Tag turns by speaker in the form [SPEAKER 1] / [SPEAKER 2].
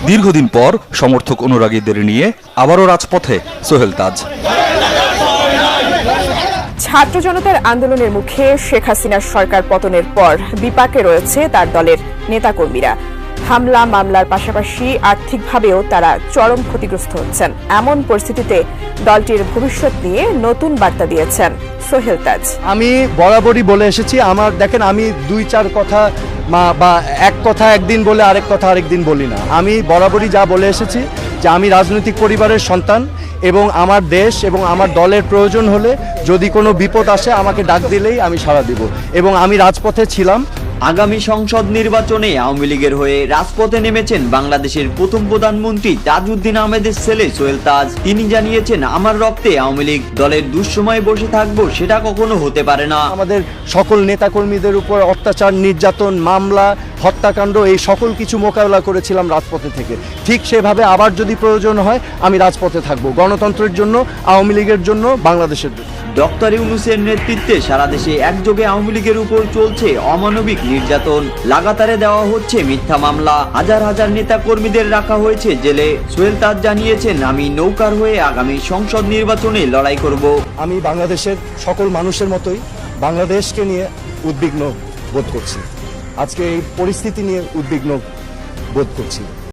[SPEAKER 1] দীর্ঘদিন পর সমর্থক অনুরাগীদের নিয়ে আবারও রাজপথে সোহেল তাজ।
[SPEAKER 2] ছাত্র জনতার আন্দোলনের মুখে শেখ হাসিনার সরকার পতনের পর বিপাকে রয়েছে তার দলের নেতাকর্মীরা। হামলা মামলার পাশাপাশি আর্থিকভাবেও তারা চরম ক্ষতিগ্রস্ত হচ্ছেন। এমন পরিস্থিতিতে দলটির ভবিষ্যৎ নিয়ে নতুন বার্তা দিয়েছেন সোহেল তাজ।
[SPEAKER 3] আমি বরাবরই বলে এসেছি, আমার দেখেন আমি দুই চার কথা বা এক কথা একদিন বলে আরেক কথা আরেকদিন বলি না। আমি বরাবরই যা বলে এসেছি যে আমি রাজনৈতিক পরিবারের সন্তান এবং আমার দেশ এবং আমার দলের প্রয়োজন হলে যদি কোনো বিপদ আসে আমাকে ডাক দিলেই আমি সাড়া দিব, এবং আমি রাজপথে ছিলাম।
[SPEAKER 4] আগামী সংসদ নির্বাচনে আওয়ামী লীগের হয়ে রাজপথে নেমেছেন বাংলাদেশের প্রথম প্রধানমন্ত্রী তাজউদ্দিন আহমেদের ছেলে সোহেল তাজ। তিনি জানিয়েছেন, আমার রক্তে আওয়ামী লীগ, দলের দুঃসময়ে বসে থাকবো সেটা কখনো হতে পারে না।
[SPEAKER 3] আমাদের সকল নেতাকর্মীদের উপর অত্যাচার, নির্যাতন, মামলা, হত্যাকাণ্ড এই সকল কিছু মোকাবেলা করেছিলাম রাজপথে থেকে। ঠিক সেভাবে আবার যদি প্রয়োজন হয় আমি রাজপথে থাকবো, গণতন্ত্রের জন্য, আওয়ামী লীগের জন্য, বাংলাদেশের জন্য।
[SPEAKER 4] ডক্টর ইউনূসের নেতৃত্বে সারা দেশে একযোগে আওয়ামী লীগের উপর চলছে অমানবিক নির্যাতন, লাগাতারে দেওয়া হচ্ছে মিথ্যা মামলা, হাজার হাজার নেতা কর্মীদের রাখা হয়েছে জেলে। সোহেল তাজ জানিয়েছেন, আমি নৌকার হয়ে আগামী সংসদ নির্বাচনে লড়াই করব।
[SPEAKER 3] আমি বাংলাদেশের সকল মানুষের মতোই বাংলাদেশকে নিয়ে উদ্বিগ্ন বোধ করছি, আজকে এই পরিস্থিতি নিয়ে উদ্বিগ্ন বোধ করছি।